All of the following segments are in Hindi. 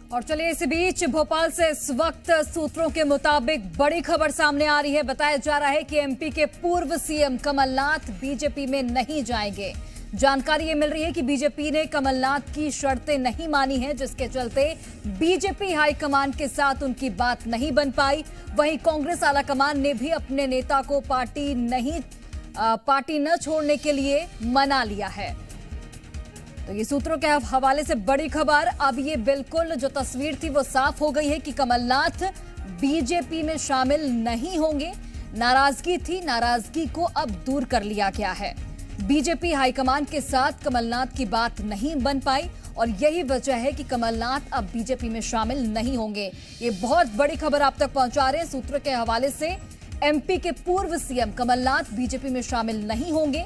और चलिए इस बीच भोपाल से इस वक्त सूत्रों के मुताबिक बड़ी खबर सामने आ रही है। बताया जा रहा है कि एमपी के पूर्व सीएम कमलनाथ बीजेपी में नहीं जाएंगे। जानकारी ये मिल रही है कि बीजेपी ने कमलनाथ की शर्तें नहीं मानी हैं, जिसके चलते बीजेपी हाईकमान के साथ उनकी बात नहीं बन पाई। वहीं कांग्रेस आलाकमान ने भी अपने नेता को पार्टी न छोड़ने के लिए मना लिया है। तो ये सूत्रों के हवाले से बड़ी खबर। अब ये बिल्कुल जो तस्वीर थी वो साफ हो गई है कि कमलनाथ बीजेपी में शामिल नहीं होंगे। नाराजगी थी, नाराजगी को अब दूर कर लिया गया है। बीजेपी हाईकमान के साथ कमलनाथ की बात नहीं बन पाई और यही वजह है कि कमलनाथ अब बीजेपी में शामिल नहीं होंगे। ये बहुत बड़ी खबर आप तक पहुंचा रहे हैं सूत्रों के हवाले से। एमपी के पूर्व सीएम कमलनाथ बीजेपी में शामिल नहीं होंगे।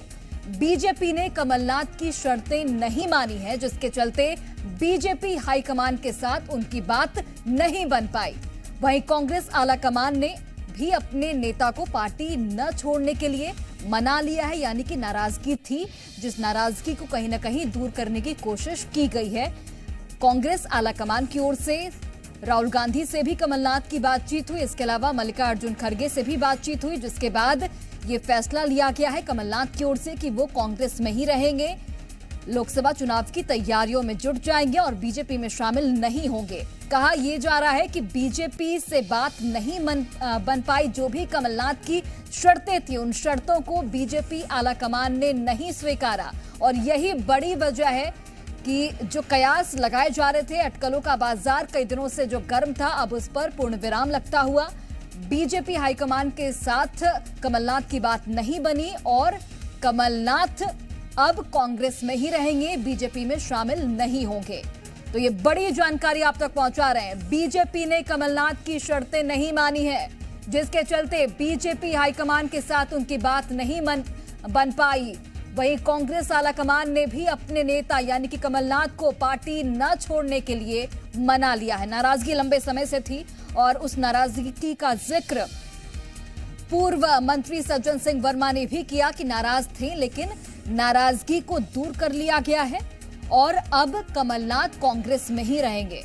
बीजेपी ने कमलनाथ की शर्तें नहीं मानी है, जिसके चलते बीजेपी हाईकमान के साथ उनकी बात नहीं बन पाई। वहीं कांग्रेस आलाकमान ने भी अपने नेता को पार्टी न छोड़ने के लिए मना लिया है, यानी कि नाराजगी थी, जिस नाराजगी को कहीं न कहीं दूर करने की कोशिश की गई है। कांग्रेस आलाकमान की ओर से राहुल गांधी से भी कमलनाथ की बातचीत हुई। इसके अलावा मल्लिकार्जुन खड़गे से भी बातचीत हुई, जिसके बाद ये फैसला लिया गया है कमलनाथ की ओर से कि वो कांग्रेस में ही रहेंगे, लोकसभा चुनाव की तैयारियों में जुट जाएंगे और बीजेपी में शामिल नहीं होंगे। कहा यह जा रहा है कि बीजेपी से बात नहीं बन पाई। जो भी कमलनाथ की शर्तें थी, उन शर्तों को बीजेपी आलाकमान ने नहीं स्वीकारा और यही बड़ी वजह है कि जो कयास लगाए जा रहे थे, अटकलों का बाजार कई दिनों से जो गर्म था, अब उस पर पूर्ण विराम लगता हुआ बीजेपी हाईकमान के साथ कमलनाथ की बात नहीं बनी और कमलनाथ अब कांग्रेस में ही रहेंगे, बीजेपी में शामिल नहीं होंगे। तो ये बड़ी जानकारी आप तक पहुंचा रहे हैं। बीजेपी ने कमलनाथ की शर्तें नहीं मानी है, जिसके चलते बीजेपी हाईकमान के साथ उनकी बात नहीं बन पाई। वहीं कांग्रेस आलाकमान ने भी अपने नेता यानी कि कमलनाथ को पार्टी न छोड़ने के लिए मना लिया है। नाराजगी लंबे समय से थी और उस नाराजगी का जिक्र पूर्व मंत्री सज्जन सिंह वर्मा ने भी किया कि नाराज थे, लेकिन नाराजगी को दूर कर लिया गया है और अब कमलनाथ कांग्रेस में ही रहेंगे।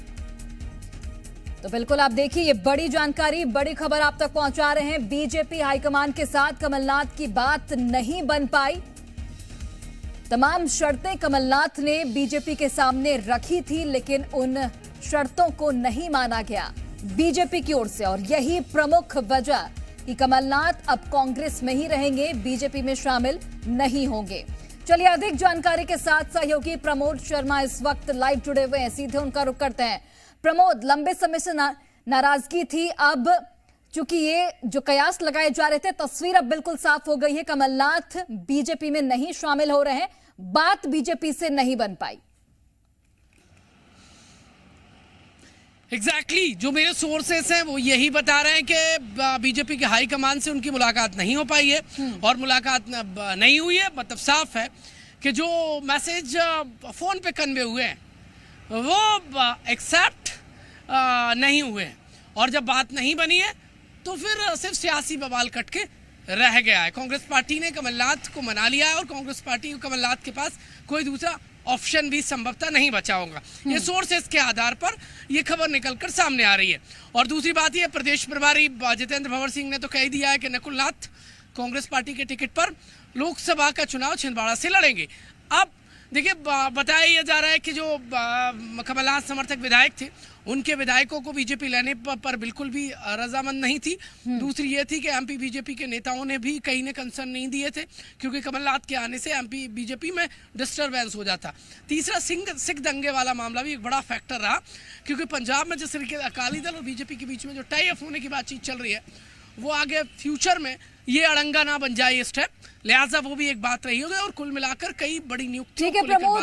तो बिल्कुल आप देखिए, ये बड़ी जानकारी, बड़ी खबर आप तक पहुंचा रहे हैं। बीजेपी हाईकमान के साथ कमलनाथ की बात नहीं बन पाई। तमाम शर्तें कमलनाथ ने बीजेपी के सामने रखी थी, लेकिन उन शर्तों को नहीं माना गया बीजेपी की ओर से और यही प्रमुख वजह कि कमलनाथ अब कांग्रेस में ही रहेंगे, बीजेपी में शामिल नहीं होंगे। चलिए अधिक जानकारी के साथ सहयोगी प्रमोद शर्मा इस वक्त लाइव जुड़े हुए हैं, सीधे उनका रुख करते हैं। प्रमोद, लंबे समय से नाराजगी थी, अब चूंकि ये जो कयास लगाए जा रहे थे, तस्वीर अब बिल्कुल साफ हो गई है। कमलनाथ बीजेपी में नहीं शामिल हो रहे हैं, बात बीजेपी से नहीं बन पाई। एग्जैक्टली जो मेरे सोर्सेस हैं वो यही बता रहे हैं कि बीजेपी के हाईकमान से उनकी मुलाकात नहीं हो पाई है और मुलाकात नहीं हुई है। मतलब साफ है कि जो मैसेज फोन पे कन्वे हुए हैं वो एक्सेप्ट नहीं हुए हैं और जब बात नहीं बनी है तो फिर सिर्फ सियासी बवाल कट के रह गया है। कांग्रेस पार्टी ने कमलनाथ को मना लिया है और कांग्रेस पार्टी को कमलनाथ के पास कोई दूसरा ऑप्शन भी संभवतः नहीं बचा होगा। ये सोर्सेस के आधार पर ये खबर निकलकर सामने आ रही है। और दूसरी बात ये, प्रदेश प्रभारी जितेंद्र भंवर सिंह ने तो कह दिया है कि नकुल नाथ कांग्रेस पार्टी के टिकट पर लोकसभा का चुनाव छिंदवाड़ा से लड़ेंगे। अब देखिए, बताया जा रहा है कि जो कमलनाथ समर्थक विधायक थे, उनके विधायकों को बीजेपी लेने पर बिल्कुल भी रजामंद नहीं थी। दूसरी ये थी कि एमपी बीजेपी के नेताओं ने भी कहीं ने कंसर्न नहीं दिए थे, क्योंकि कमलनाथ के आने से एमपी बीजेपी में डिस्टर्बेंस हो जाता। तीसरा, सिख दंगे वाला मामला भी एक बड़ा फैक्टर रहा, क्योंकि पंजाब में जिस तरीके अकाली दल और बीजेपी के बीच में जो टाई अप होने की बातचीत चल रही है, वो आगे फ्यूचर में ये अड़ंगा ना बन जाए ये स्टेप, लिहाजा वो भी एक बात रही होगी। और कुल मिलाकर कई बड़ी नियुक्तियों को लेकर